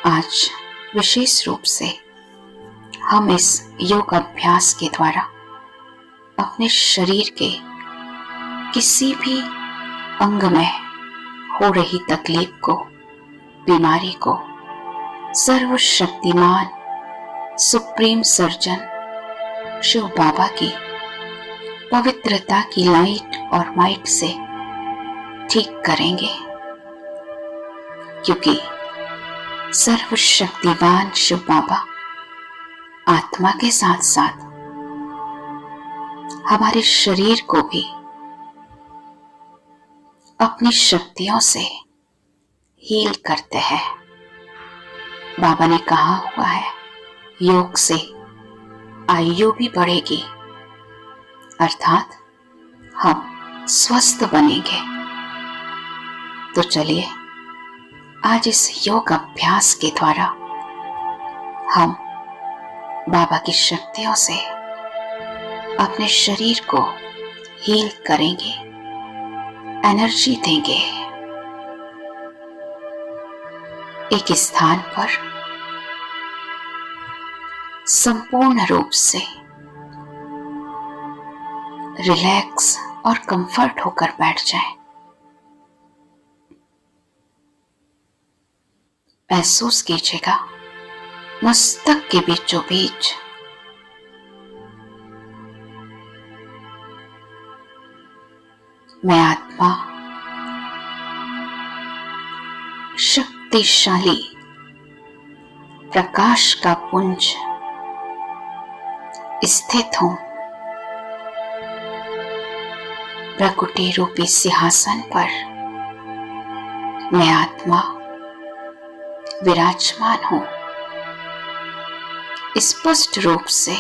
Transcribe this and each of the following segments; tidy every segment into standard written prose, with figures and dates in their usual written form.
आज विशेष रूप से हम इस योग अभ्यास के द्वारा अपने शरीर के किसी भी अंग में हो रही तकलीफ को, बीमारी को सर्वशक्तिमान सुप्रीम सर्जन शिव बाबा की पवित्रता की लाइट और माइट से ठीक करेंगे, क्योंकि सर्वशक्तिवान शिव बाबा आत्मा के साथ साथ हमारे शरीर को भी अपनी शक्तियों से हील करते हैं। बाबा ने कहा हुआ है, योग से आयु भी बढ़ेगी, अर्थात हम स्वस्थ बनेंगे। तो चलिए आज इस योग अभ्यास के द्वारा हम बाबा की शक्तियों से अपने शरीर को हील करेंगे, एनर्जी देंगे। एक स्थान पर संपूर्ण रूप से रिलैक्स और कंफर्ट होकर बैठ जाएं। महसूस कीजिएगा मस्तक के बीचों बीच मैं आत्मा शक्तिशाली प्रकाश का पुंज स्थित हूं। प्रकृति रूपी सिंहासन पर मैं आत्मा विराजमान हूं। स्पष्ट रूप से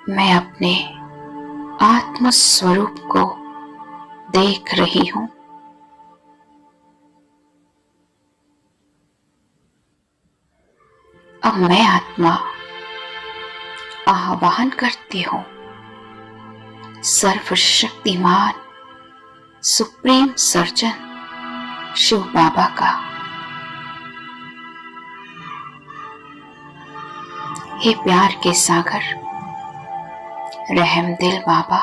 मैं अपने आत्म स्वरूप को देख रही हूं। अब मैं आत्मा आह्वान करती हूं सर्वशक्तिमान सुप्रीम सर्जन शिव बाबा का। हे प्यार के सागर रहमदिल बाबा,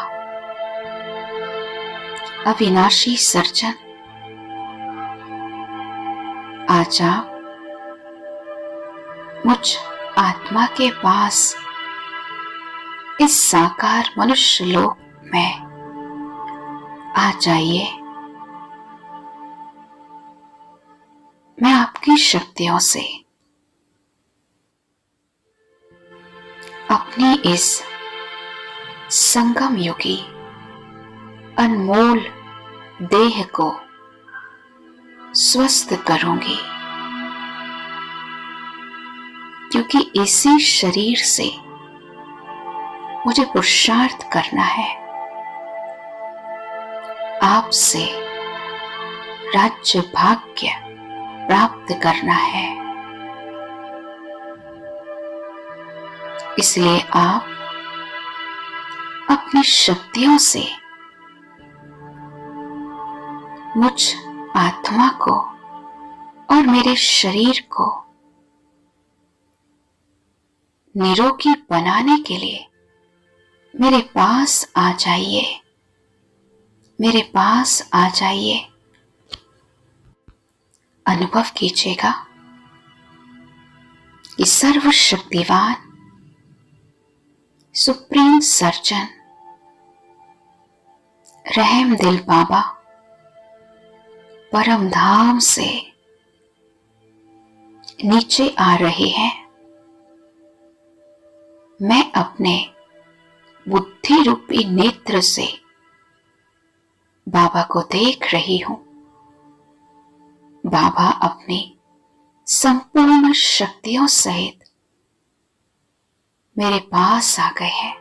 अविनाशी सर्जन, आज आप मुझ आत्मा के पास इस साकार मनुष्य लोक में आ जाइए। मैं आपकी शक्तियों से अपनी इस संगम युगी अनमोल देह को स्वस्थ करूंगी, क्योंकि इसी शरीर से मुझे पुरुषार्थ करना है, आपसे राज्य भाग्य प्राप्त करना है। इसलिए आप अपनी शक्तियों से मुझ आत्मा को और मेरे शरीर को निरोगी बनाने के लिए मेरे पास आ जाइए, मेरे पास आ जाइए। अनुभव कीजिएगा कि सर्वशक्तिवान सुप्रीम सर्जन रहमदिल बाबा परम धाम से नीचे आ रहे हैं। मैं अपने बुद्धि रूपी नेत्र से बाबा को देख रही हूं। बाबा अपनी संपूर्ण शक्तियों सहित मेरे पास आ गए हैं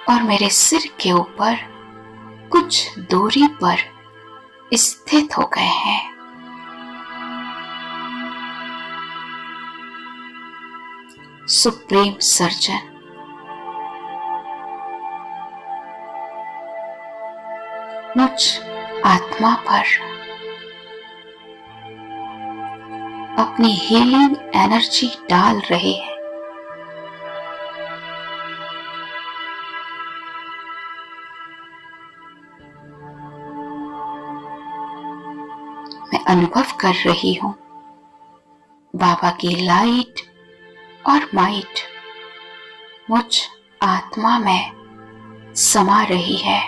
और मेरे सिर के ऊपर कुछ दूरी पर स्थित हो गए हैं। सुप्रीम सर्जन मुझ आत्मा पर अपनी हीलिंग एनर्जी डाल रहे हैं। मैं अनुभव कर रही हूं बाबा की लाइट और माइट मुझ आत्मा में समा रही है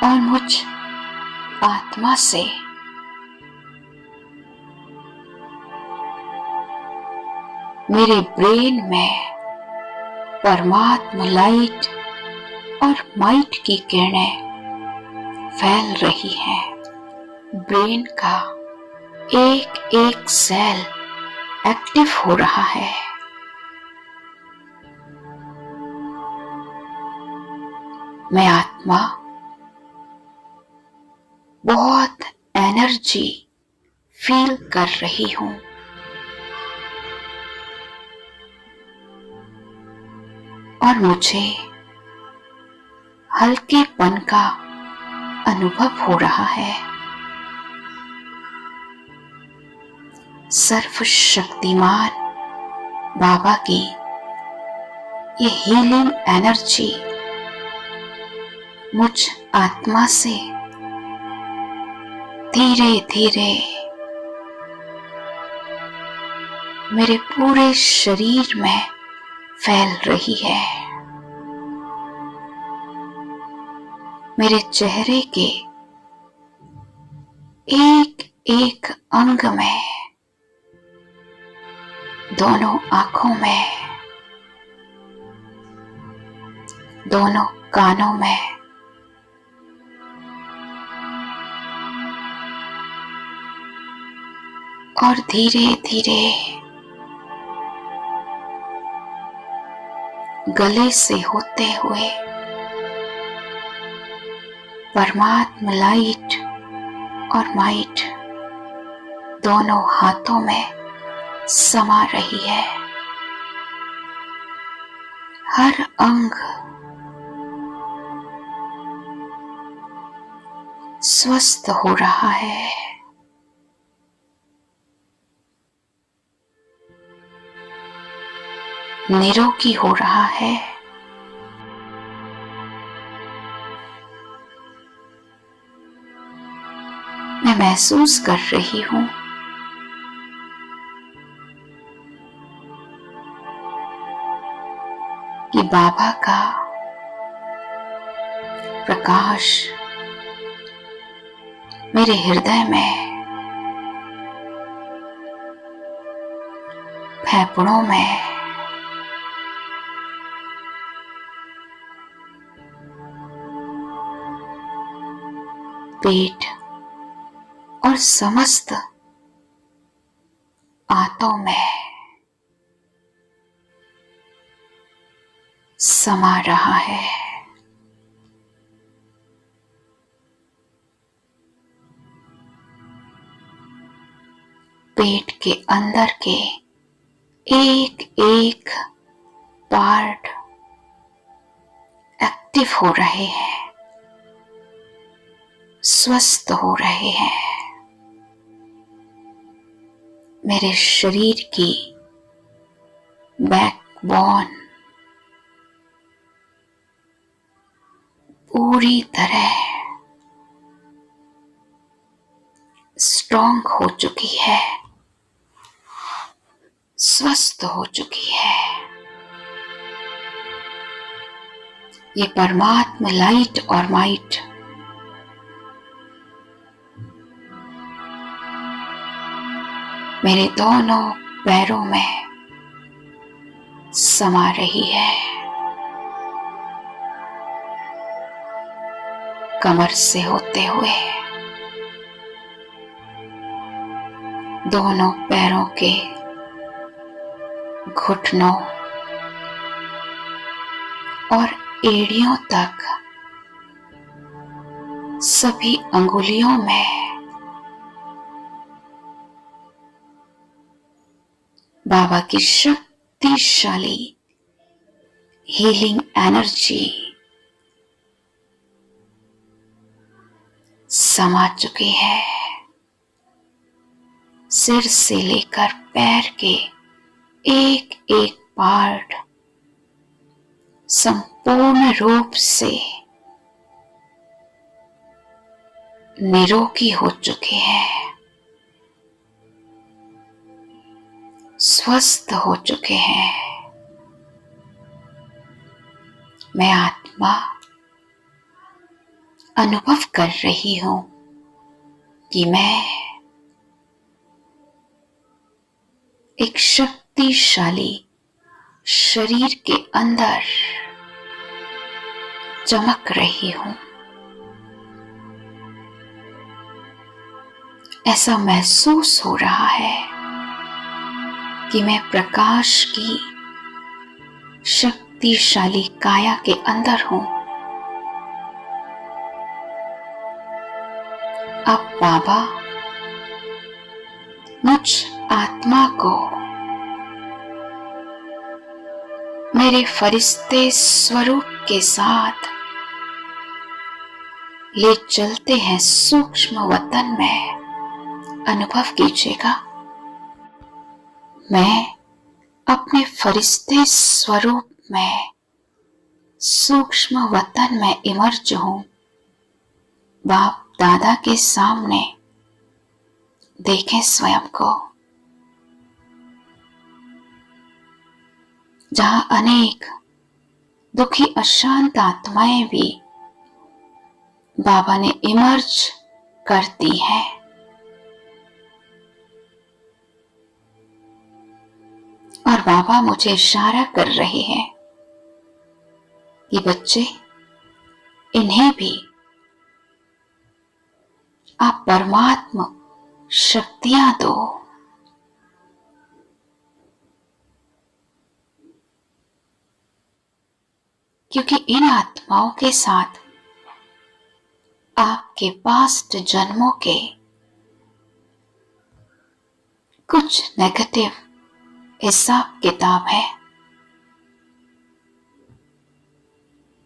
और मुझ आत्मा से मेरे ब्रेन में परमात्मा लाइट और माइट की किरणें फैल रही हैं। ब्रेन का एक एक सेल एक्टिव हो रहा है। मैं आत्मा बहुत एनर्जी फील कर रही हूं और मुझे हल्केपन का अनुभव हो रहा है। सर्वशक्तिमान बाबा की ये हीलिंग एनर्जी मुझ आत्मा से धीरे धीरे मेरे पूरे शरीर में फैल रही है। मेरे चेहरे के एक एक अंग में, दोनों आंखों में, दोनों कानों में, और धीरे धीरे गले से होते हुए परमात्मा लाइट और माइट दोनों हाथों में समा रही है। हर अंग स्वस्थ हो रहा है। निरोगी हो रहा है। मैं महसूस कर रही हूं कि बाबा का प्रकाश मेरे हृदय में, फेफड़ों में, पेट और समस्त आंतों में समा रहा है। पेट के अंदर के एक एक पार्ट एक्टिव हो रहे हैं, स्वस्थ हो रहे हैं। मेरे शरीर की बैकबोन पूरी तरह स्ट्रॉन्ग हो चुकी है, स्वस्थ हो चुकी है। ये परमात्मा लाइट और माइट मेरे दोनों पैरों में समा रही है। कमर से होते हुए दोनों पैरों के घुटनों और एड़ियों तक सभी अंगुलियों में बाबा की शक्तिशाली हीलिंग एनर्जी समा चुकी है। सिर से लेकर पैर के एक एक पार्ट संपूर्ण रूप से निरोगी हो चुके हैं, स्वस्थ हो चुके हैं। मैं आत्मा अनुभव कर रही हूं कि मैं एक शक्तिशाली शरीर के अंदर चमक रही हूं। ऐसा महसूस हो रहा है कि मैं प्रकाश की शक्तिशाली काया के अंदर हूं। अब बाबा मुझ आत्मा को मेरे फरिश्ते स्वरूप के साथ ले चलते हैं सूक्ष्म वतन में। अनुभव कीजिएगा, मैं अपने फरिश्ते स्वरूप में सूक्ष्म वतन में इमर्ज हूं। बाप दादा के सामने देखें स्वयं को, जहां अनेक दुखी अशांत आत्माएं भी बाबा ने इमर्ज कर दी है। और बाबा मुझे इशारा कर रहे हैं कि बच्चे, इन्हें भी आप परमात्मा शक्तियां दो। क्योंकि इन आत्माओं के साथ आपके पास्ट जन्मों के कुछ नेगेटिव हिसाब किताब है,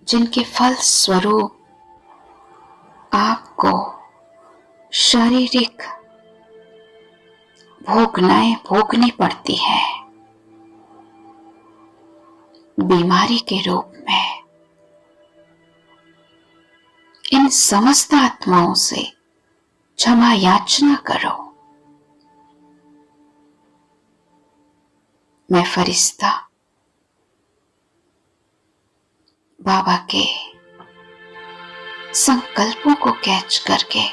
जिनके फल स्वरूप आपको शारीरिक भोगनाएं भोगनी पड़ती है, बीमारी के रूप में। इन समस्त आत्माओं से क्षमा याचना करो। मैं फरिश्ता बाबा के संकल्पों को कैच करके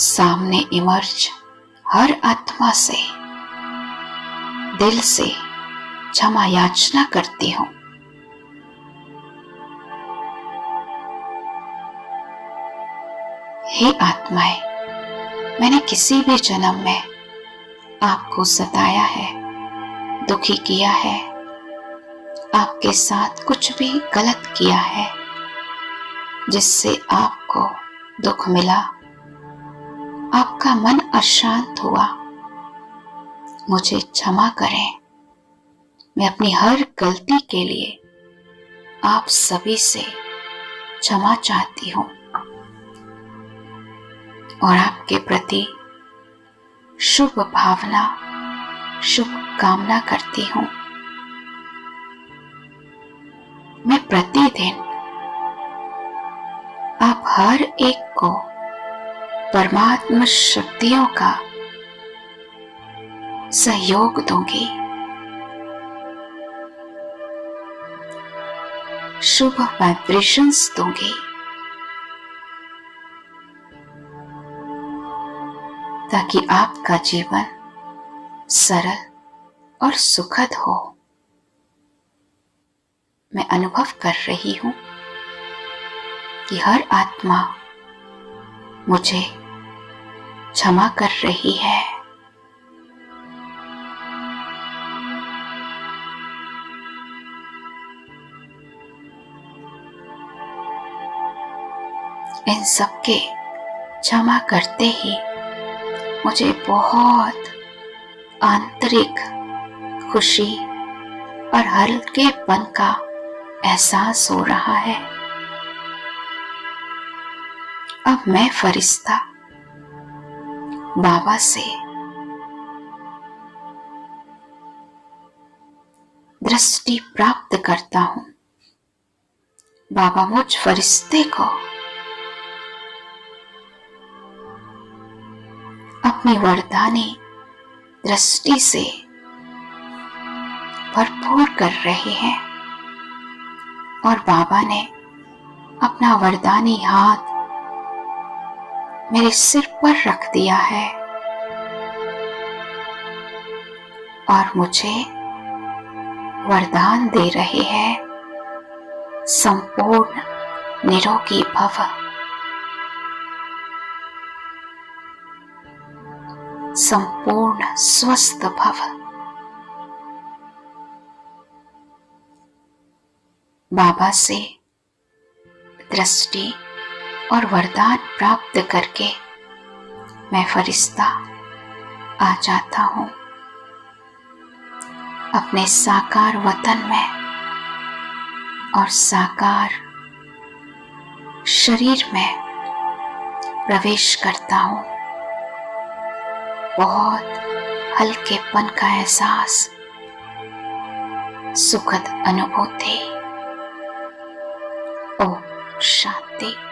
सामने इमर्ज हर आत्मा से दिल से क्षमा याचना करती हूं। हे आत्माएं, मैंने किसी भी जन्म में आपको सताया है, दुखी किया है, आपके साथ कुछ भी गलत किया है जिससे आपको दुख मिला, आपका मन अशांत हुआ। मुझे क्षमा करें। मैं अपनी हर गलती के लिए आप सभी से क्षमा चाहती हूं और आपके प्रति शुभ भावना, शुभ कामना करती हूं। मैं प्रतिदिन आप हर एक को परमात्मा शक्तियों का सहयोग दूंगी, शुभ वाइब्रेशंस दूंगी, ताकि आपका जीवन सरल और सुखद हो। मैं अनुभव कर रही हूं कि हर आत्मा मुझे क्षमा कर रही है। इन सबके क्षमा करते ही मुझे बहुत आंतरिक खुशी और हल्केपन का एहसास हो रहा है। अब मैं फरिश्ता बाबा से दृष्टि प्राप्त करता हूं। बाबा मुझ फरिश्ते को अपनी वरदानी दृष्टि से भरपूर कर रहे हैं और बाबा ने अपना वरदानी हाथ मेरे सिर पर रख दिया है और मुझे वरदान दे रहे हैं, संपूर्ण निरोगी भव, संपूर्ण स्वस्थ भव। बाबा से दृष्टि और वरदान प्राप्त करके मैं फरिश्ता आ जाता हूं अपने साकार वतन में और साकार शरीर में प्रवेश करता हूं। बहुत हल्केपन का एहसास, सुखद अनुभूति। ओम शांति।